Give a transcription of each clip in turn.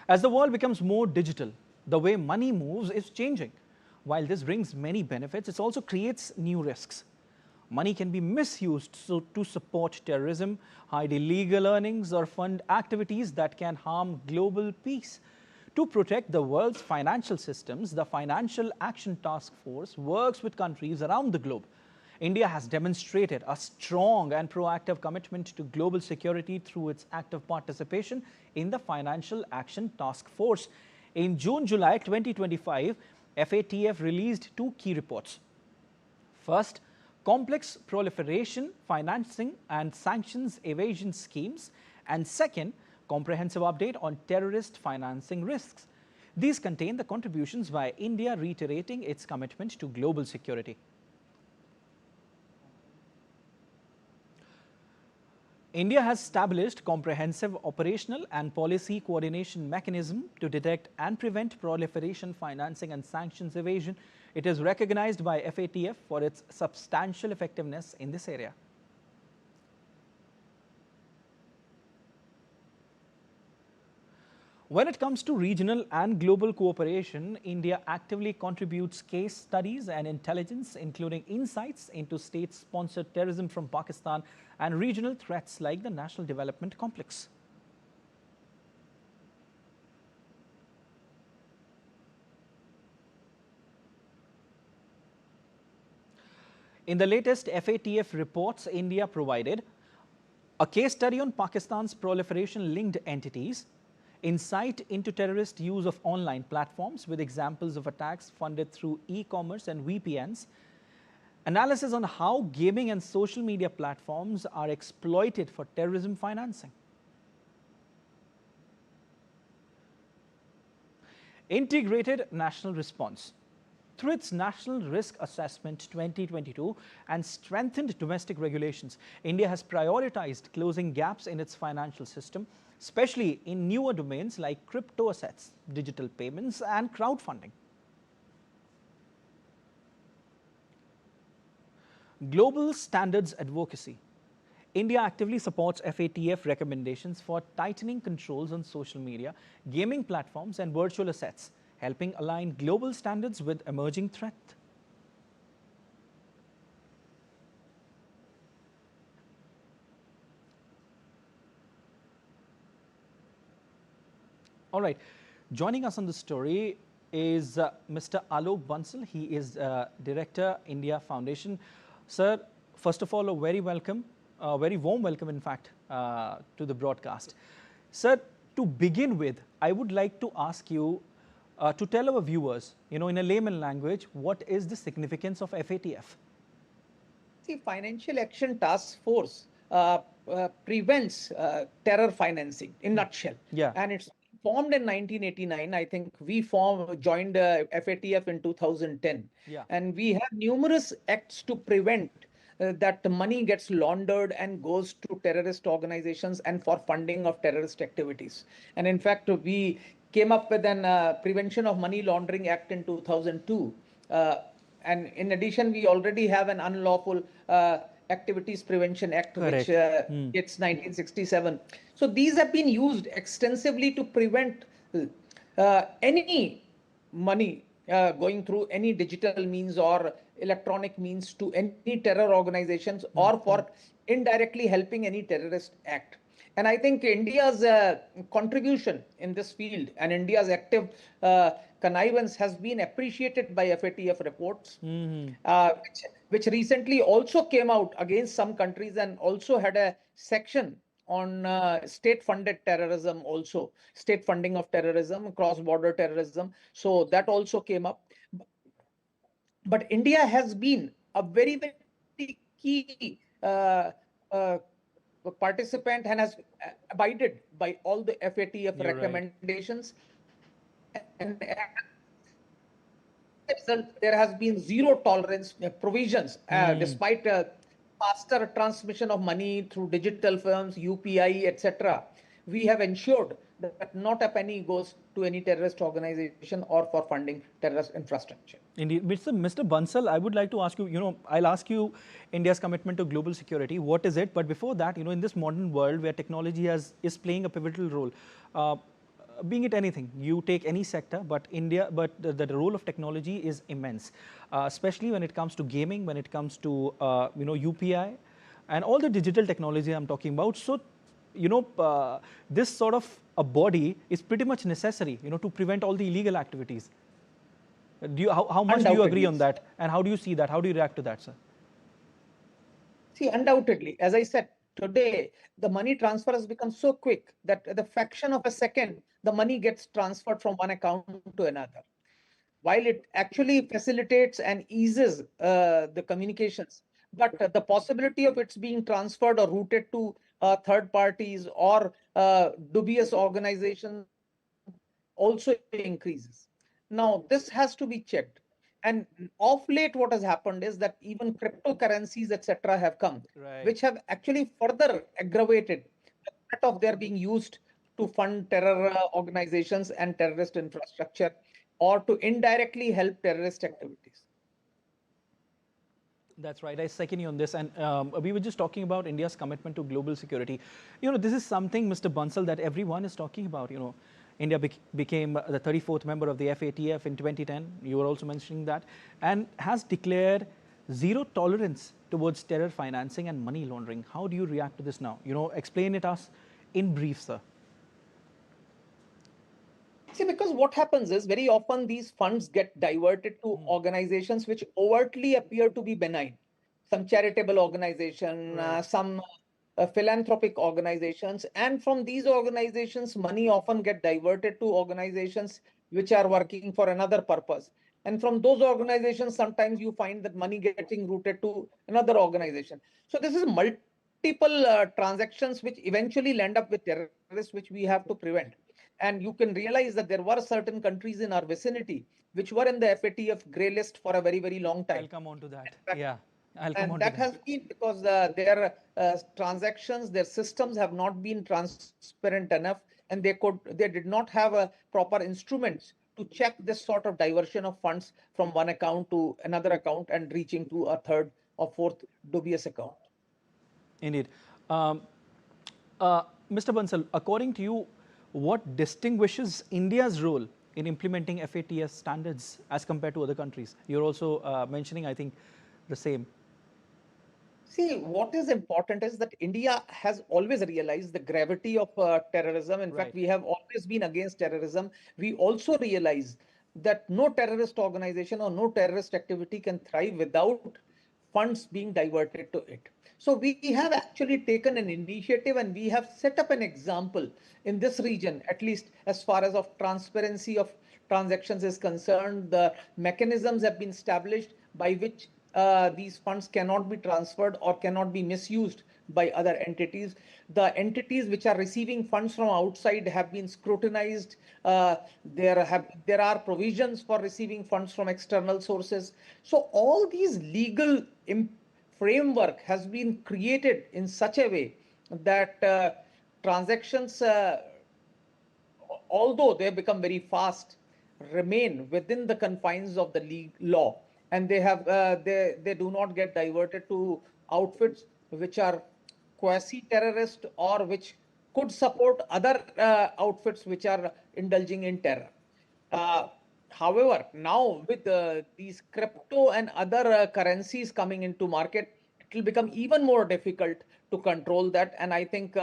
As the world becomes more digital, the way money moves is changing. While this brings many benefits, it also creates new risks. Money can be misused to support terrorism, hide illegal earnings, or fund activities that can harm global peace. To protect the world's financial systems, the Financial Action Task Force works with countries around the globe. India has demonstrated a strong and proactive commitment to global security through its active participation in the Financial Action Task Force. In June-July 2025, FATF released two key reports. First, complex proliferation, financing and sanctions evasion schemes, and second, comprehensive update on terrorist financing risks. These contain the contributions by India reiterating its commitment to global security. India has established comprehensive operational and policy coordination mechanism to detect and prevent proliferation, financing and sanctions evasion. It is recognized by FATF for its substantial effectiveness in this area. When it comes to regional and global cooperation, India actively contributes case studies and intelligence, including insights into state-sponsored terrorism from Pakistan and regional threats like the National Development Complex. In the latest FATF reports, India provided a case study on Pakistan's proliferation-linked entities, insight into terrorist use of online platforms with examples of attacks funded through e-commerce and VPNs, analysis on how gaming and social media platforms are exploited for terrorism financing. Integrated national response. Through its National Risk Assessment 2022 and strengthened domestic regulations, India has prioritized closing gaps in its financial system, especially in newer domains like crypto assets, digital payments, and crowdfunding. Global standards advocacy. India actively supports FATF recommendations for tightening controls on social media, gaming platforms, and virtual assets, helping align global standards with emerging threats. All right, joining us on the story is Mr. Alok Bansal. He is Director, India Foundation. Sir, first of all, a very welcome, very warm welcome, in fact, to the broadcast. Sir, to begin with, I would like to ask you to tell our viewers, in a layman language, what is the significance of FATF? The Financial Action Task Force prevents terror financing in nutshell. Yeah. And it's formed in 1989. I think we joined FATF in 2010. Yeah. And we have numerous acts to prevent that the money gets laundered and goes to terrorist organizations and for funding of terrorist activities. And in fact, we came up with an Prevention of Money Laundering Act in 2002. And in addition, we already have an Unlawful Activities Prevention Act, correct, which it's 1967. So these have been used extensively to prevent any money going through any digital means or electronic means to any terror organizations or for indirectly helping any terrorist act. And I think India's contribution in this field and India's active connivance has been appreciated by FATF reports, which recently also came out against some countries and also had a section on state-funded terrorism, also state funding of terrorism, cross-border terrorism. So that also came up. But India has been a very, very key participant and has abided by all the FATF recommendations. Right. And there has been zero tolerance provisions, despite faster transmission of money through digital firms, UPI, etc. We have ensured that not a penny goes to any terrorist organization or for funding terrorist infrastructure. Indeed. Mr. Bansal, I would like to ask you, I'll ask you India's commitment to global security. What is it? But before that, in this modern world where technology is playing a pivotal role, being it anything, you take any sector, but the role of technology is immense, especially when it comes to gaming, when it comes to UPI, and all the digital technology I'm talking about. So, this sort of a body is pretty much necessary, to prevent all the illegal activities. How much do you agree on that, and how do you see that? How do you react to that, sir? See, undoubtedly, as I said, today the money transfer has become so quick that at the fraction of a second, the money gets transferred from one account to another. While it actually facilitates and eases the communications, but the possibility of its being transferred or routed to third parties or dubious organizations also increases. Now, this has to be checked. And of late, what has happened is that even cryptocurrencies, etc., have come, which have actually further aggravated the threat of their being used to fund terror organizations and terrorist infrastructure, or to indirectly help terrorist activities. That's right. I second you on this. And we were just talking about India's commitment to global security. This is something, Mr. Bansal, that everyone is talking about. India became the 34th member of the FATF in 2010. You were also mentioning that, and has declared zero tolerance towards terror financing and money laundering. How do you react to this now? Explain it us in brief, sir. See, because what happens is very often these funds get diverted to organizations which overtly appear to be benign. Some charitable organization, some philanthropic organizations. And from these organizations, money often get diverted to organizations which are working for another purpose. And from those organizations, sometimes you find that money getting routed to another organization. So this is multiple transactions which eventually land up with terrorists, which we have to prevent. And you can realize that there were certain countries in our vicinity which were in the FATF grey list for a very, very long time. I'll come on to that. Yeah. And that has been because their transactions, their systems have not been transparent enough, and they did not have a proper instruments to check this sort of diversion of funds from one account to another account and reaching to a third or fourth dubious account. Indeed. Mr. Bansal, according to you, what distinguishes India's role in implementing FATF standards as compared to other countries? You're also mentioning, I think, the same. See, what is important is that India has always realized the gravity of terrorism. In fact, we have always been against terrorism. We also realize that no terrorist organization or no terrorist activity can thrive without funds being diverted to it. So we have actually taken an initiative, and we have set up an example in this region, at least as far as of transparency of transactions is concerned. The mechanisms have been established by which these funds cannot be transferred or cannot be misused by other entities. The entities which are receiving funds from outside have been scrutinized. There are provisions for receiving funds from external sources. So all these legal framework has been created in such a way that transactions, although they become very fast, remain within the confines of the law, and they do not get diverted to outfits which are quasi-terrorist or which could support other outfits which are indulging in terror. However, now with these crypto and other currencies coming into market, it will become even more difficult to control that. And I think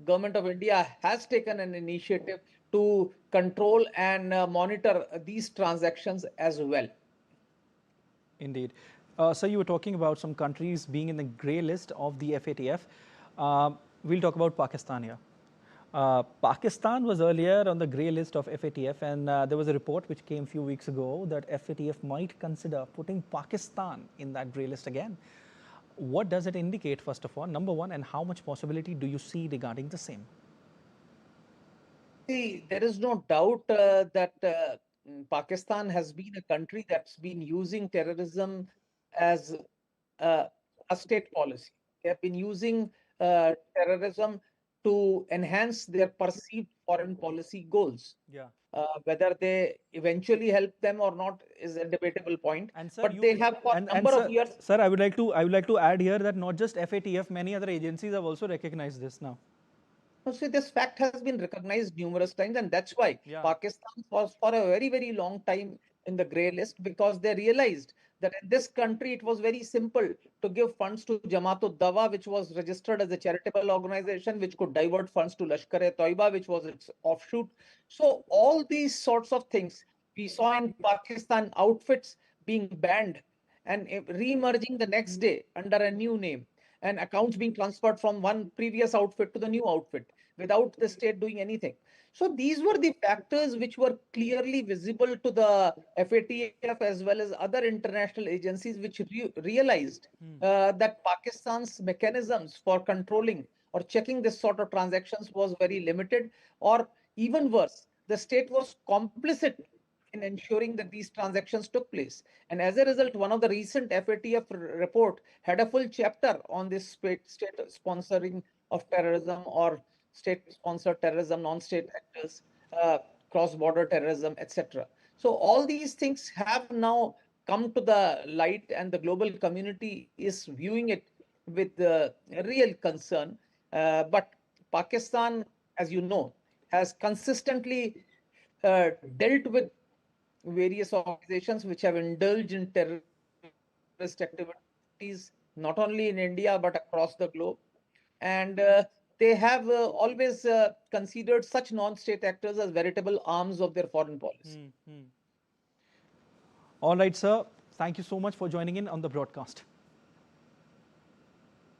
Government of India has taken an initiative to control and monitor these transactions as well. Indeed. So you were talking about some countries being in the grey list of the FATF. We'll talk about Pakistan here. Pakistan was earlier on the grey list of FATF, and there was a report which came a few weeks ago that FATF might consider putting Pakistan in that grey list again. What does it indicate, first of all, number one, and how much possibility do you see regarding the same? See, there is no doubt that Pakistan has been a country that's been using terrorism as a state policy. They have been using terrorism to enhance their perceived foreign policy goals. Yeah. Whether they eventually help them or not is a debatable point. And sir, but they have for a number of years. Sir, I would like to add here that not just FATF, many other agencies have also recognized this now. So this fact has been recognized numerous times, and that's why Yeah. Pakistan was for a very, very long time in the grey list, because they realized that in this country it was very simple to give funds to Jamaat Dawa, which was registered as a charitable organization, which could divert funds to Lashkar-e-Toiba, which was its offshoot. So all these sorts of things we saw in Pakistan, outfits being banned and re-emerging the next day under a new name, and accounts being transferred from one previous outfit to the new outfit without the state doing anything. So these were the factors which were clearly visible to the FATF as well as other international agencies, which realized that Pakistan's mechanisms for controlling or checking this sort of transactions was very limited, or even worse, the state was complicit in ensuring that these transactions took place. And as a result, one of the recent FATF report had a full chapter on this state sponsoring of terrorism, or state-sponsored terrorism, non-state actors, cross-border terrorism, etc. So all these things have now come to the light, and the global community is viewing it with real concern. But Pakistan, as you know, has consistently dealt with various organizations which have indulged in terrorist activities, not only in India but across the globe. And they have always considered such non-state actors as veritable arms of their foreign policy. All right, sir. Thank you so much for joining in on the broadcast.